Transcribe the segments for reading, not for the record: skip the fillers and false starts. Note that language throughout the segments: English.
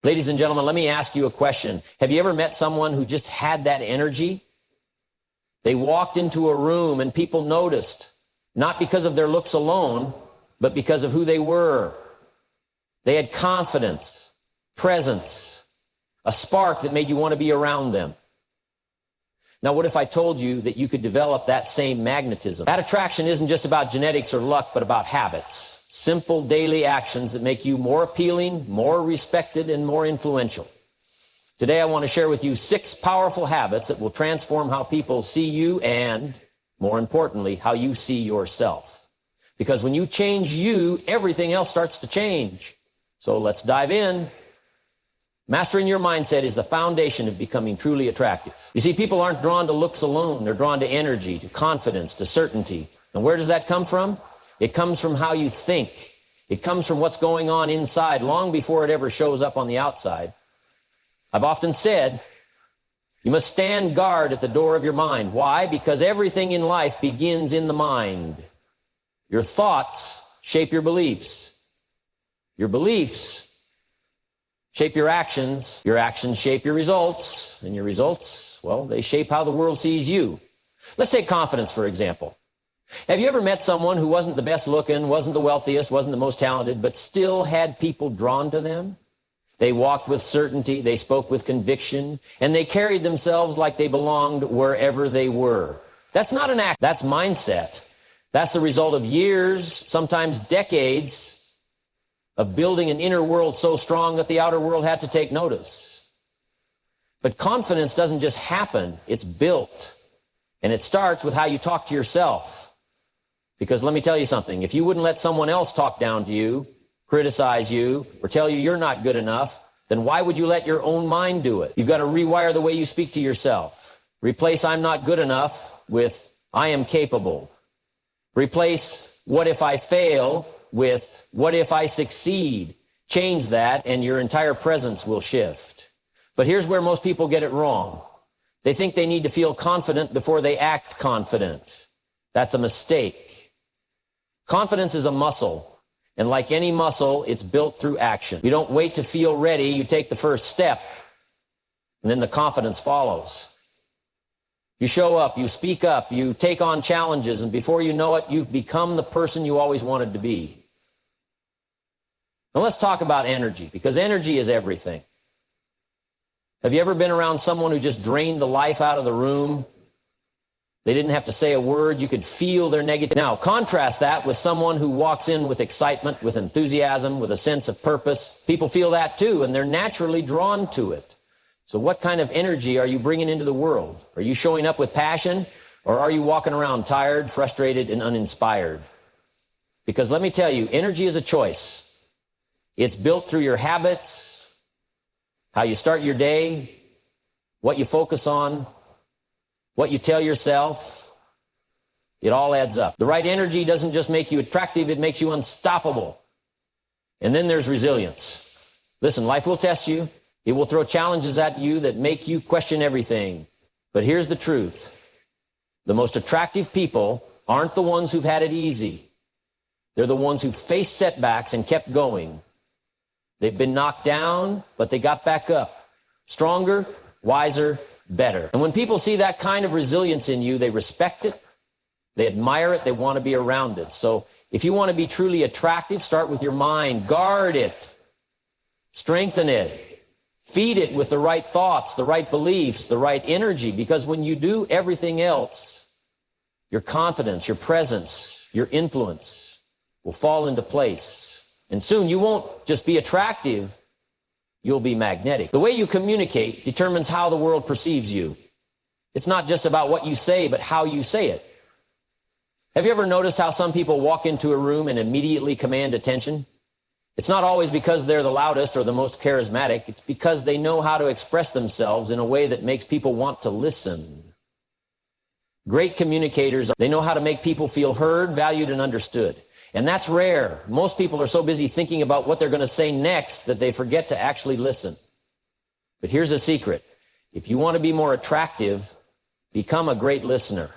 Ladies and gentlemen, let me ask you a question. Have you ever met someone who just had that energy? They walked into a room and people noticed, not because of their looks alone, but because of who they were. They had confidence, presence, a spark that made you want to be around them. Now, what if I told you that you could develop that same magnetism? That attraction isn't just about genetics or luck, but about habits. Simple daily actions that make you more appealing, more respected, and more influential. Today, I want to share with you 6 powerful habits that will transform how people see you and, more importantly, how you see yourself. Because when you change you, everything else starts to change. So let's dive in. Mastering your mindset is the foundation of becoming truly attractive. You see, people aren't drawn to looks alone. They're drawn to energy, to confidence, to certainty. And where does that come from? It comes from how you think. It comes from what's going on inside long before it ever shows up on the outside. I've often said, you must stand guard at the door of your mind. Why? Because everything in life begins in the mind. Your thoughts shape your beliefs. Your beliefs shape your actions shape your results, and your results, well, they shape how the world sees you. Let's take confidence, for example. Have you ever met someone who wasn't the best looking, wasn't the wealthiest, wasn't the most talented, but still had people drawn to them? They walked with certainty, they spoke with conviction, and they carried themselves like they belonged wherever they were. That's not an act, that's mindset. That's the result of years, sometimes decades, of building an inner world so strong that the outer world had to take notice. But confidence doesn't just happen, it's built. And it starts with how you talk to yourself. Because let me tell you something, if you wouldn't let someone else talk down to you, criticize you, or tell you you're not good enough, then why would you let your own mind do it? You've got to rewire the way you speak to yourself. Replace I'm not good enough with I am capable. Replace what if I fail with what if I succeed. Change that and your entire presence will shift. But here's where most people get it wrong. They think they need to feel confident before they act confident. That's a mistake. Confidence is a muscle. And like any muscle, it's built through action. You don't wait to feel ready. You take the first step, and then the confidence follows. You show up, you speak up, you take on challenges, and before you know it, you've become the person you always wanted to be. Now let's talk about energy, because energy is everything. Have you ever been around someone who just drained the life out of the room? They didn't have to say a word. You could feel their negative. Now, contrast that with someone who walks in with excitement, with enthusiasm, with a sense of purpose. People feel that too, and they're naturally drawn to it. So what kind of energy are you bringing into the world? Are you showing up with passion, or are you walking around tired, frustrated, and uninspired? Because let me tell you, energy is a choice. It's built through your habits, how you start your day, what you focus on, what you tell yourself. It all adds up. The right energy doesn't just make you attractive, it makes you unstoppable. And then there's resilience. Listen, life will test you. It will throw challenges at you that make you question everything. But here's the truth. The most attractive people aren't the ones who've had it easy. They're the ones who faced setbacks and kept going. They've been knocked down, but they got back up. Stronger, wiser, better. And when people see that kind of resilience in you, they respect it, they admire it, they want to be around it. So if you want to be truly attractive, start with your mind. Guard it. Strengthen it. Feed it with the right thoughts, the right beliefs, the right energy. Because when you do, everything else, your confidence, your presence, your influence will fall into place. And soon you won't just be attractive, you'll be magnetic. The way you communicate determines how the world perceives you. It's not just about what you say, but how you say it. Have you ever noticed how some people walk into a room and immediately command attention? It's not always because they're the loudest or the most charismatic. It's because they know how to express themselves in a way that makes people want to listen. Great communicators, they know how to make people feel heard, valued, and understood. And that's rare. Most people are so busy thinking about what they're going to say next that they forget to actually listen. But here's a secret. If you want to be more attractive, become a great listener.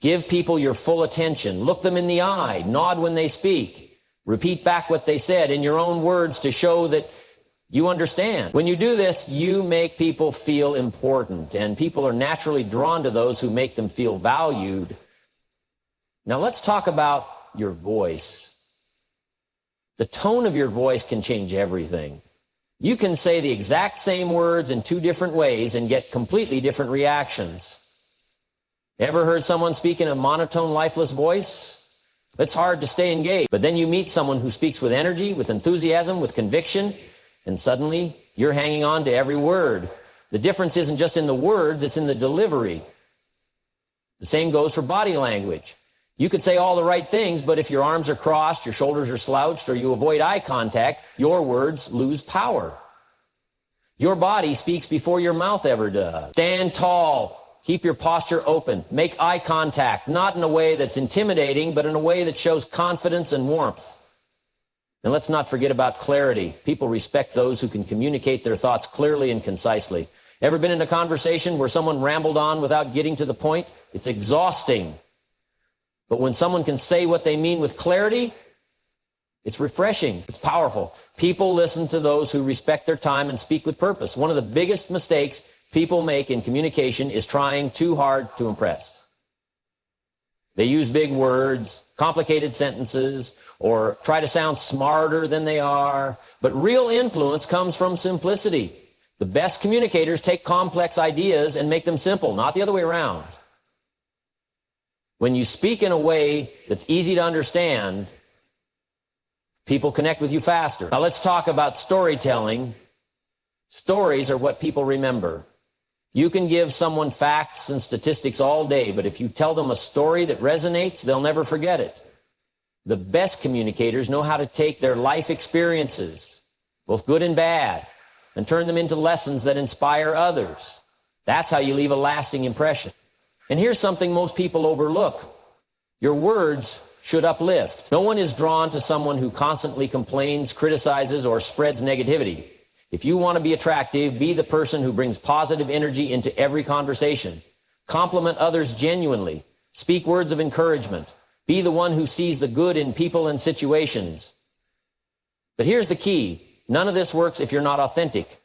Give people your full attention. Look them in the eye. Nod when they speak. Repeat back what they said in your own words to show that You understand. When you do this, you make people feel important, and people are naturally drawn to those who make them feel valued. Now let's talk about your voice. The tone of your voice can change everything. You can say the exact same words in two different ways and get completely different reactions. Ever heard someone speak in a monotone, lifeless voice? It's hard to stay engaged. But then you meet someone who speaks with energy, with enthusiasm, with conviction, and suddenly you're hanging on to every word. The difference isn't just in the words, it's in the delivery. The same goes for body language. You could say all the right things, but if your arms are crossed, your shoulders are slouched, or you avoid eye contact, your words lose power. Your body speaks before your mouth ever does. Stand tall. Keep your posture open. Make eye contact, not in a way that's intimidating, but in a way that shows confidence and warmth. And let's not forget about clarity. People respect those who can communicate their thoughts clearly and concisely. Ever been in a conversation where someone rambled on without getting to the point? It's exhausting. But when someone can say what they mean with clarity, it's refreshing. It's powerful. People listen to those who respect their time and speak with purpose. One of the biggest mistakes people make in communication is trying too hard to impress. They use big words, complicated sentences, or try to sound smarter than they are. But real influence comes from simplicity. The best communicators take complex ideas and make them simple, not the other way around. When you speak in a way that's easy to understand, people connect with you faster. Now let's talk about storytelling. Stories are what people remember. You can give someone facts and statistics all day, but if you tell them a story that resonates, they'll never forget it. The best communicators know how to take their life experiences, both good and bad, and turn them into lessons that inspire others. That's how you leave a lasting impression. And here's something most people overlook. Your words should uplift. No one is drawn to someone who constantly complains, criticizes, or spreads negativity. If you want to be attractive, be the person who brings positive energy into every conversation. Compliment others genuinely. Speak words of encouragement. Be the one who sees the good in people and situations. But here's the key. None of this works if you're not authentic.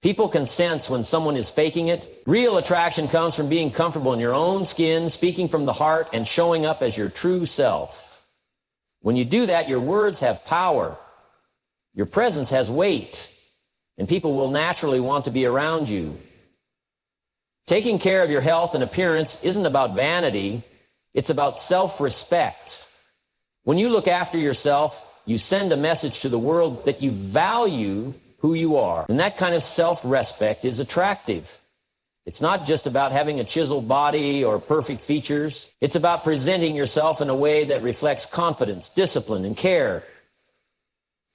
People can sense when someone is faking it. Real attraction comes from being comfortable in your own skin, speaking from the heart, and showing up as your true self. When you do that, your words have power. Your presence has weight, and people will naturally want to be around you. Taking care of your health and appearance isn't about vanity. It's about self-respect. When you look after yourself, you send a message to the world that you value who you are. And that kind of self-respect is attractive. It's not just about having a chiseled body or perfect features. It's about presenting yourself in a way that reflects confidence, discipline, and care.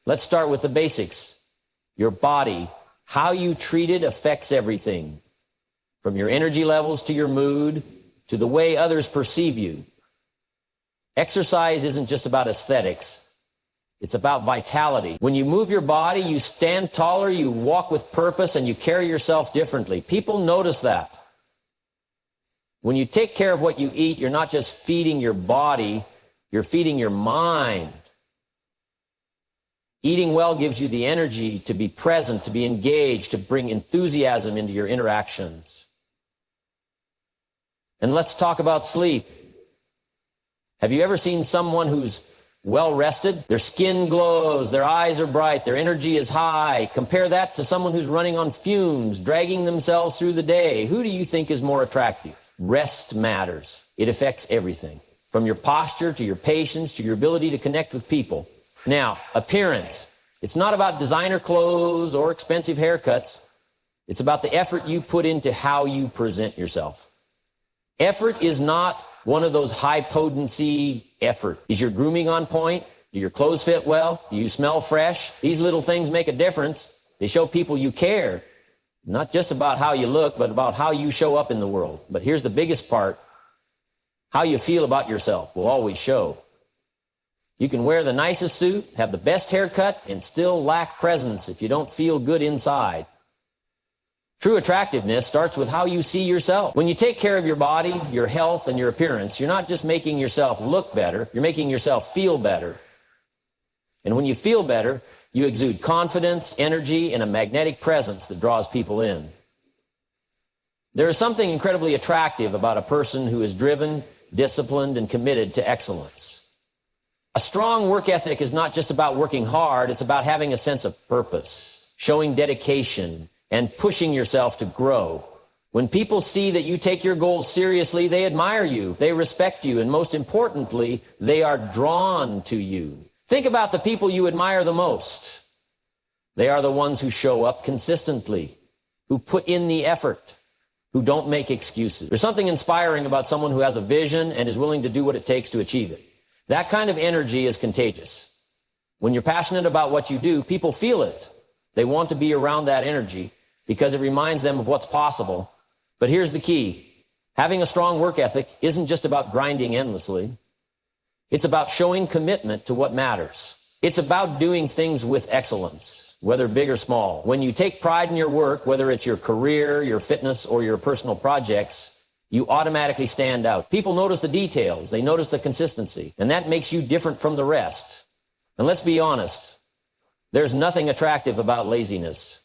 Let's start with the basics. Your body. How you treat it affects everything, from your energy levels to your mood to the way others perceive you. Exercise isn't just about aesthetics. It's about vitality. When you move your body, you stand taller, you walk with purpose, and you carry yourself differently. People notice that. When you take care of what you eat, you're not just feeding your body, you're feeding your mind. Eating well gives you the energy to be present, to be engaged, to bring enthusiasm into your interactions. And let's talk about sleep. Have you ever seen someone who's well rested? Their skin glows, their eyes are bright, their energy is high. Compare that to someone who's running on fumes, dragging themselves through the day. Who do you think is more attractive? Rest matters. It affects everything, from your posture to your patience to your ability to connect with people. Now, appearance. It's not about designer clothes or expensive haircuts. It's about the effort you put into how you present yourself. Effort is not one of those high-potency effort. Is your grooming on point? Do your clothes fit well? Do you smell fresh? These little things make a difference. They show people you care, not just about how you look, but about how you show up in the world. But here's the biggest part. How you feel about yourself will always show. You can wear the nicest suit, have the best haircut, and still lack presence if you don't feel good inside. True attractiveness starts with how you see yourself. When you take care of your body, your health, and your appearance, you're not just making yourself look better, you're making yourself feel better. And when you feel better, You exude confidence, energy, and a magnetic presence that draws people in. There is something incredibly attractive about a person who is driven, disciplined, and committed to excellence. A strong work ethic is not just about working hard, it's about having a sense of purpose, showing dedication, and pushing yourself to grow. When people see that you take your goals seriously, they admire you, they respect you, and most importantly, they are drawn to you. Think about the people you admire the most. They are the ones who show up consistently, who put in the effort, who don't make excuses. There's something inspiring about someone who has a vision and is willing to do what it takes to achieve it. That kind of energy is contagious. When you're passionate about what you do, people feel it. They want to be around that energy because it reminds them of what's possible. But here's the key. Having a strong work ethic isn't just about grinding endlessly. It's about showing commitment to what matters. It's about doing things with excellence, whether big or small. When you take pride in your work, whether it's your career, your fitness, or your personal projects, you automatically stand out. People notice the details. They notice the consistency. And that makes you different from the rest. And let's be honest, there's nothing attractive about laziness.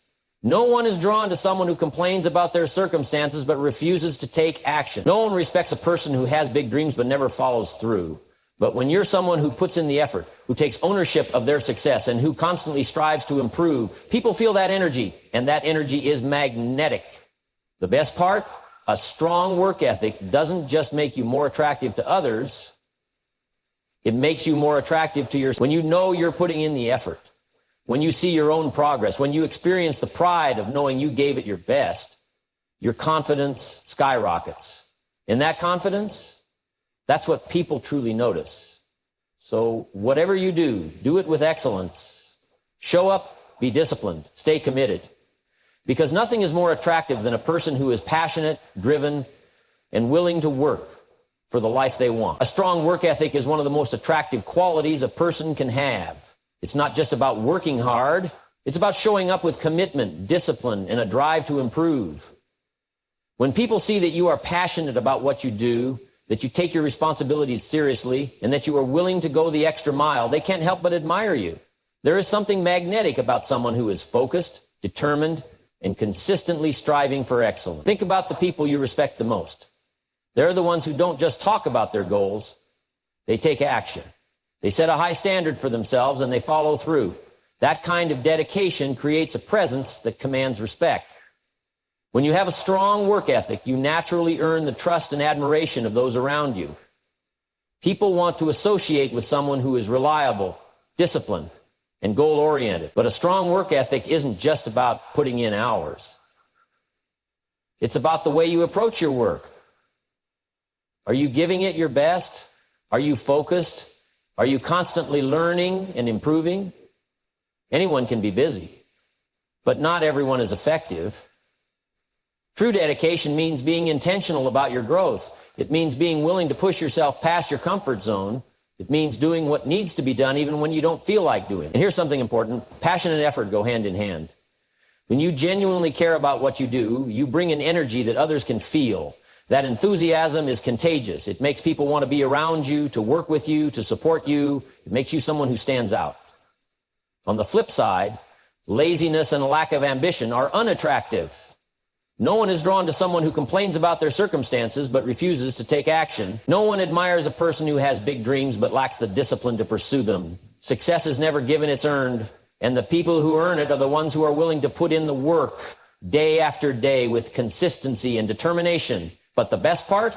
No one is drawn to someone who complains about their circumstances but refuses to take action. No one respects a person who has big dreams but never follows through. But when you're someone who puts in the effort, who takes ownership of their success, and who constantly strives to improve, people feel that energy, and that energy is magnetic. The best part? A strong work ethic doesn't just make you more attractive to others, it makes you more attractive to yourself. When you know you're putting in the effort, when you see your own progress, when you experience the pride of knowing you gave it your best, your confidence skyrockets. And that confidence, that's what people truly notice. So whatever you do, do it with excellence. Show up, be disciplined, stay committed. Because nothing is more attractive than a person who is passionate, driven, and willing to work for the life they want. A strong work ethic is one of the most attractive qualities a person can have. It's not just about working hard. It's about showing up with commitment, discipline, and a drive to improve. When people see that you are passionate about what you do, that you take your responsibilities seriously, and that you are willing to go the extra mile, they can't help but admire you. There is something magnetic about someone who is focused, determined, and consistently striving for excellence. Think about the people you respect the most. They're the ones who don't just talk about their goals, they take action. They set a high standard for themselves and they follow through. That kind of dedication creates a presence that commands respect. When you have a strong work ethic, you naturally earn the trust and admiration of those around you. People want to associate with someone who is reliable, disciplined, and goal-oriented. But a strong work ethic isn't just about putting in hours. It's about the way you approach your work. Are you giving it your best? Are you focused? Are you constantly learning and improving? Anyone can be busy, but not everyone is effective. True dedication means being intentional about your growth. It means being willing to push yourself past your comfort zone. It means doing what needs to be done even when you don't feel like doing it. And here's something important. Passion and effort go hand in hand. When you genuinely care about what you do, you bring an energy that others can feel. That enthusiasm is contagious. It makes people want to be around you, to work with you, to support you. It makes you someone who stands out. On the flip side, laziness and a lack of ambition are unattractive. No one is drawn to someone who complains about their circumstances but refuses to take action. No one admires a person who has big dreams but lacks the discipline to pursue them. Success is never given, it's earned. And the people who earn it are the ones who are willing to put in the work day after day with consistency and determination. But the best part?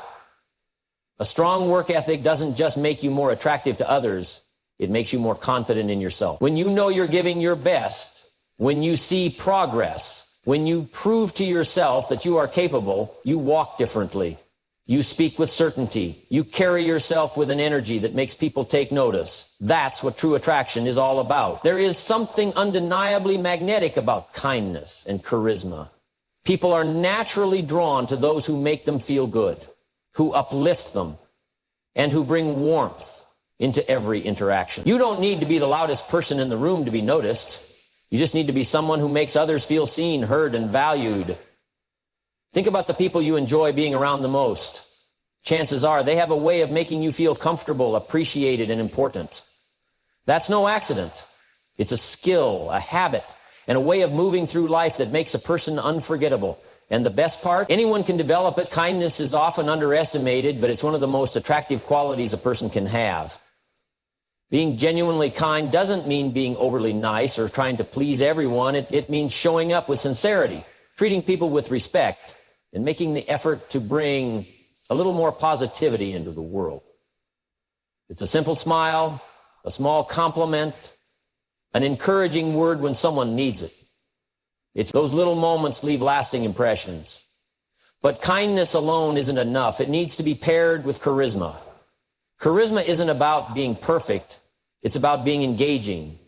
A strong work ethic doesn't just make you more attractive to others, it makes you more confident in yourself. When you know you're giving your best, when you see progress, when you prove to yourself that you are capable, you walk differently. You speak with certainty. You carry yourself with an energy that makes people take notice. That's what true attraction is all about. There is something undeniably magnetic about kindness and charisma. People are naturally drawn to those who make them feel good, who uplift them, and who bring warmth into every interaction. You don't need to be the loudest person in the room to be noticed. You just need to be someone who makes others feel seen, heard, and valued. Think about the people you enjoy being around the most. Chances are they have a way of making you feel comfortable, appreciated, and important. That's no accident. It's a skill, a habit, and a way of moving through life that makes a person unforgettable. And the best part, anyone can develop it. Kindness is often underestimated, but it's one of the most attractive qualities a person can have. Being genuinely kind doesn't mean being overly nice or trying to please everyone. It means showing up with sincerity, treating people with respect, and making the effort to bring a little more positivity into the world. It's a simple smile, a small compliment, an encouraging word when someone needs it. It's those little moments leave lasting impressions. But kindness alone isn't enough. It needs to be paired with charisma. Charisma isn't about being perfect. It's about being engaging.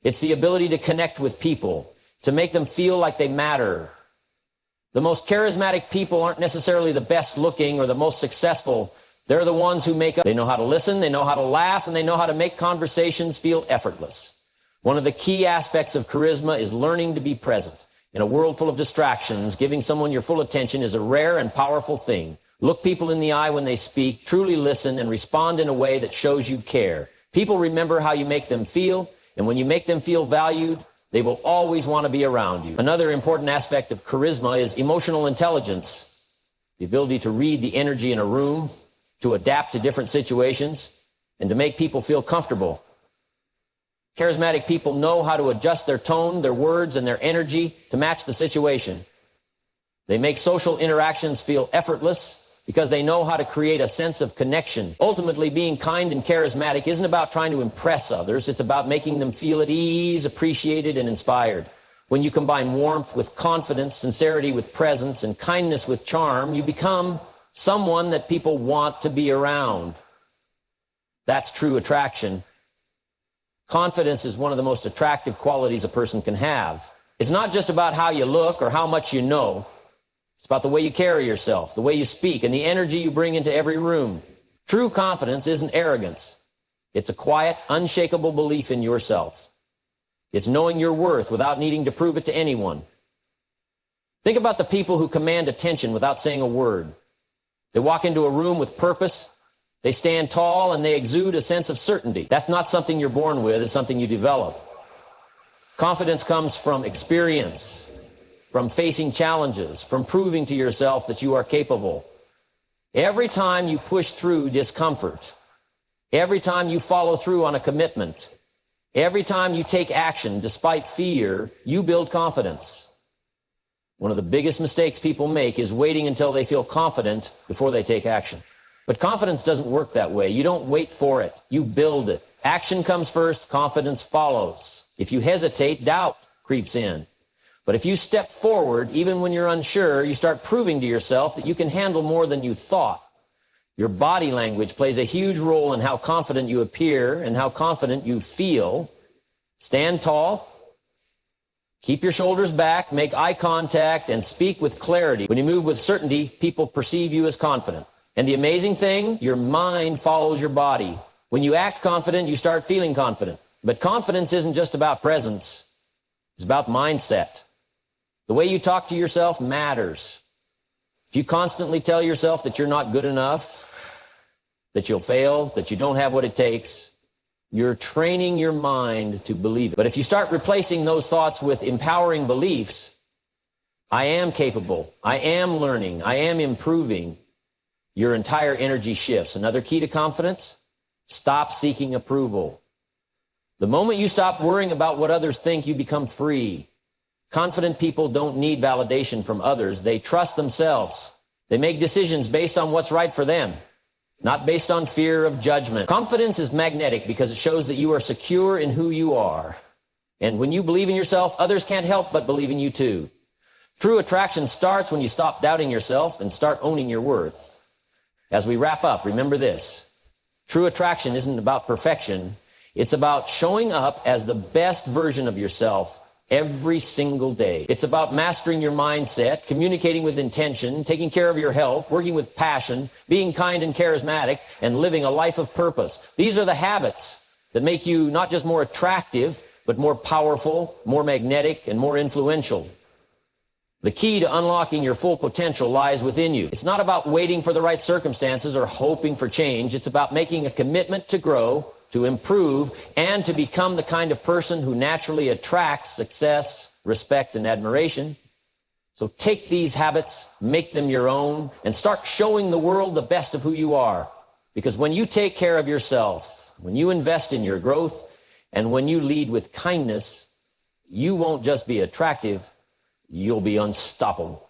It's the ability to connect with people, to make them feel like they matter. The most charismatic people aren't necessarily the best looking or the most successful. They're the ones who make up. They know how to listen, they know how to laugh, and they know how to make conversations feel effortless. One of the key aspects of charisma is learning to be present. In a world full of distractions, giving someone your full attention is a rare and powerful thing. Look people in the eye when they speak, truly listen, and respond in a way that shows you care. People remember how you make them feel, and when you make them feel valued, they will always want to be around you. Another important aspect of charisma is emotional intelligence, the ability to read the energy in a room, to adapt to different situations, and to make people feel comfortable. Charismatic people know how to adjust their tone, their words, and their energy to match the situation. They make social interactions feel effortless because they know how to create a sense of connection. Ultimately, being kind and charismatic isn't about trying to impress others. It's about making them feel at ease, appreciated, and inspired. When you combine warmth with confidence, sincerity with presence, and kindness with charm, you become someone that people want to be around. That's true attraction. Confidence is one of the most attractive qualities a person can have. It's not just about how you look or how much you know. It's about the way you carry yourself, the way you speak, and the energy you bring into every room. True confidence isn't arrogance. It's a quiet, unshakable belief in yourself. It's knowing your worth without needing to prove it to anyone. Think about the people who command attention without saying a word. They walk into a room with purpose. They stand tall and they exude a sense of certainty. That's not something you're born with, it's something you develop. Confidence comes from experience, from facing challenges, from proving to yourself that you are capable. Every time you push through discomfort, every time you follow through on a commitment, every time you take action despite fear, you build confidence. One of the biggest mistakes people make is waiting until they feel confident before they take action. But confidence doesn't work that way. You don't wait for it. You build it. Action comes first, confidence follows. If you hesitate, doubt creeps in. But if you step forward, even when you're unsure, you start proving to yourself that you can handle more than you thought. Your body language plays a huge role in how confident you appear and how confident you feel. Stand tall. Keep your shoulders back, make eye contact, and speak with clarity. When you move with certainty, people perceive you as confident. And the amazing thing, your mind follows your body. When you act confident, you start feeling confident. But confidence isn't just about presence. It's about mindset. The way you talk to yourself matters. If you constantly tell yourself that you're not good enough, that you'll fail, that you don't have what it takes, you're training your mind to believe it. But if you start replacing those thoughts with empowering beliefs, I am capable, I am learning, I am improving, your entire energy shifts. Another key to confidence, stop seeking approval. The moment you stop worrying about what others think, you become free. Confident people don't need validation from others. They trust themselves. They make decisions based on what's right for them, not based on fear of judgment. Confidence is magnetic because it shows that you are secure in who you are. And when you believe in yourself, others can't help but believe in you too. True attraction starts when you stop doubting yourself and start owning your worth. As we wrap up, remember this. True attraction isn't about perfection. It's about showing up as the best version of yourself every single day. It's about mastering your mindset, communicating with intention, taking care of your health, working with passion, being kind and charismatic, and living a life of purpose. These are the habits that make you not just more attractive, but more powerful, more magnetic, and more influential. The key to unlocking your full potential lies within you. It's not about waiting for the right circumstances or hoping for change. It's about making a commitment to grow, to improve, and to become the kind of person who naturally attracts success, respect, and admiration. So take these habits, make them your own, and start showing the world the best of who you are. Because when you take care of yourself, when you invest in your growth, and when you lead with kindness, you won't just be attractive, you'll be unstoppable.